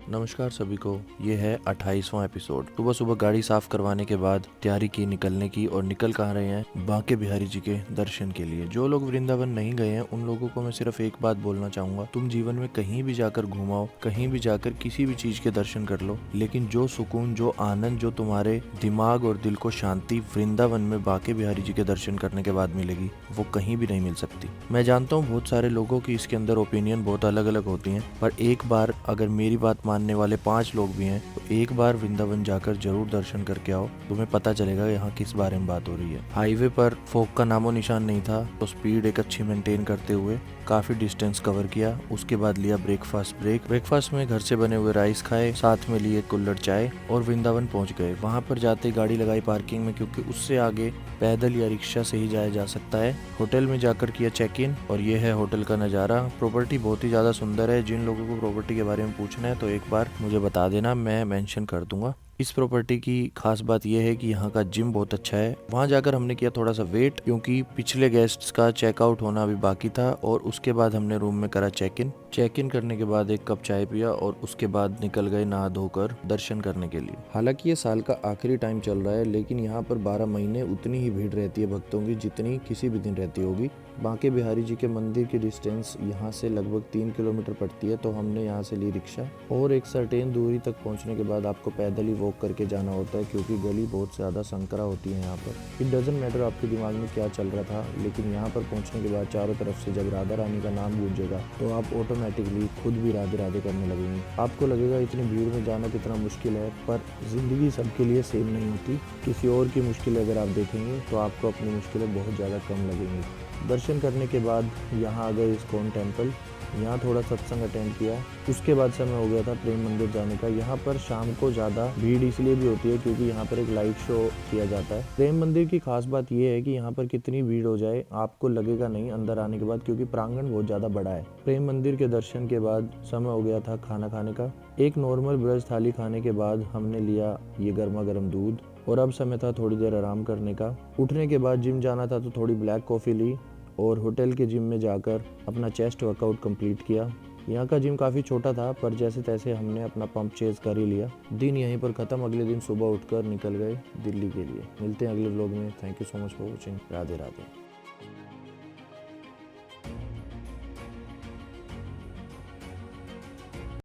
नमस्कार सभी को। ये है 28वां एपिसोड। सुबह सुबह गाड़ी साफ करवाने के बाद तैयारी की निकलने की, और निकल कहाँ रहे हैं? बांके बिहारी जी के दर्शन के लिए। जो लोग वृंदावन नहीं गए हैं उन लोगों को मैं सिर्फ एक बात बोलना चाहूंगा, तुम जीवन में कहीं भी जाकर घुमाओ, कहीं भी जाकर किसी भी चीज के दर्शन कर लो, लेकिन जो सुकून, जो आनंद, जो तुम्हारे दिमाग और दिल को शांति वृंदावन में बांके बिहारी जी के दर्शन करने के बाद मिलेगी, वो कहीं भी नहीं मिल सकती। मैं जानता हूँ बहुत सारे लोगों की इसके अंदर ओपिनियन बहुत अलग अलग होती हैं, पर एक बार अगर मेरी बात मानने वाले 5 लोग भी हैं तो एक बार वृंदावन जाकर जरूर दर्शन करके आओ। तुम्हें पता चलेगा यहाँ किस बारे में बात हो रही है। हाईवे पर फोक का नामो निशान नहीं था, तो स्पीड एक अच्छी मेंटेन करते हुए काफी डिस्टेंस कवर किया। उसके बाद लिया ब्रेकफास्ट में घर से बने हुए राइस खाए, साथ में लिए कुल्हड़ चाय और वृंदावन पहुंच गए। वहां पर जाते गाड़ी लगाई पार्किंग में, क्योंकि उससे आगे पैदल या रिक्शा से ही जाया जा सकता है। होटल में जाकर किया चेक इन, और ये है होटल का नज़ारा। प्रॉपर्टी बहुत ही ज़्यादा सुंदर है। जिन लोगों को प्रॉपर्टी के बारे में पूछना है तो एक बार मुझे बता देना, मैं मेंशन कर दूंगा। इस प्रॉपर्टी की खास बात यह है कि यहाँ का जिम बहुत अच्छा है। वहाँ जाकर हमने किया थोड़ा सा वेट, क्योंकि पिछले गेस्ट्स का चेकआउट होना अभी बाकी था, और उसके बाद हमने रूम में करा चेक इन करने के बाद एक कप चाय पिया, और उसके बाद निकल गए नहा धोकर दर्शन करने के लिए। हालांकि ये साल का आखिरी टाइम चल रहा है, लेकिन यहाँ पर 12 महीने उतनी ही भीड़ रहती है भक्तों की जितनी किसी भी दिन रहती होगी। बांके बिहारी जी के मंदिर की डिस्टेंस यहाँ से लगभग 3 किलोमीटर पड़ती है, तो हमने यहाँ से ली रिक्शा, और एक सर्टेन दूरी तक पहुँचने के बाद आपको पैदल ही वॉक करके जाना होता है, क्योंकि गली बहुत ज़्यादा संकरा होती है यहाँ पर। इट डजेंट मैटर आपके दिमाग में क्या चल रहा था, लेकिन यहाँ पर पहुँचने के बाद चारों तरफ से जब राधा रानी का नाम गूंजेगा तो आप ऑटोमेटिकली खुद भी राधे राधे करने लगेंगे। आपको लगेगा इतनी भीड़ में जाना कितना मुश्किल है, पर जिंदगी सबके लिए सेम नहीं होती। किसी और की मुश्किल अगर आप देखेंगे तो आपको अपनी मुश्किलें बहुत ज़्यादा कम लगेंगी। दर्शन करने के बाद यहाँ आ गए इस्कॉन टेम्पल। यहाँ थोड़ा सत्संग अटेंड किया। उसके बाद समय हो गया था प्रेम मंदिर जाने का। यहाँ पर शाम को ज़्यादा भीड़ इसलिए भी होती है क्योंकि यहाँ पर एक लाइट शो किया जाता है। प्रेम मंदिर की खास बात यह है कि यहाँ पर कितनी भीड़ हो जाए आपको लगेगा नहीं अंदर आने के बाद, क्योंकि प्रांगण बहुत ज़्यादा बड़ा है। प्रेम मंदिर के दर्शन के बाद समय हो गया था खाना खाने का। एक नॉर्मल ब्रज थाली खाने के बाद हमने लिया ये गर्मा गर्म दूध, और अब समय था थोड़ी देर आराम करने का। उठने के बाद जिम जाना था तो थोड़ी ब्लैक कॉफ़ी ली, और होटल के जिम में जाकर अपना चेस्ट वर्कआउट कंप्लीट किया। यहाँ का जिम काफ़ी छोटा था, पर जैसे तैसे हमने अपना पंप चेज कर ही लिया। दिन यहीं पर ख़त्म। अगले दिन सुबह उठकर निकल गए दिल्ली के लिए। मिलते हैं अगले व्लॉग में। Thank you so much for watching. Radhe Radhe.